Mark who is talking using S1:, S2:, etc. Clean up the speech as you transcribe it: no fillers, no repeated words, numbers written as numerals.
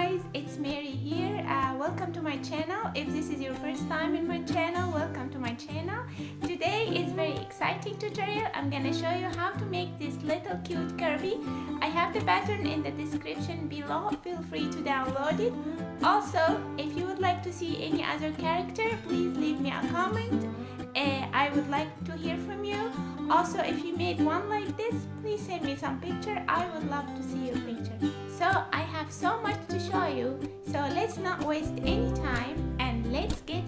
S1: guys, it's Mary here. Welcome to my channel. If this is your first time in my channel, welcome to my channel. Today is very exciting tutorial. I'm gonna show you how to make this little cute Kirby. I have the pattern in the description below. Feel free to download it. Also, if you would like to see any other character, please leave me a comment. I would like to hear from you. Also, if you made one like this, please send me some picture. I would love to see your picture. So I have so much to show you, so let's not waste any time and let's get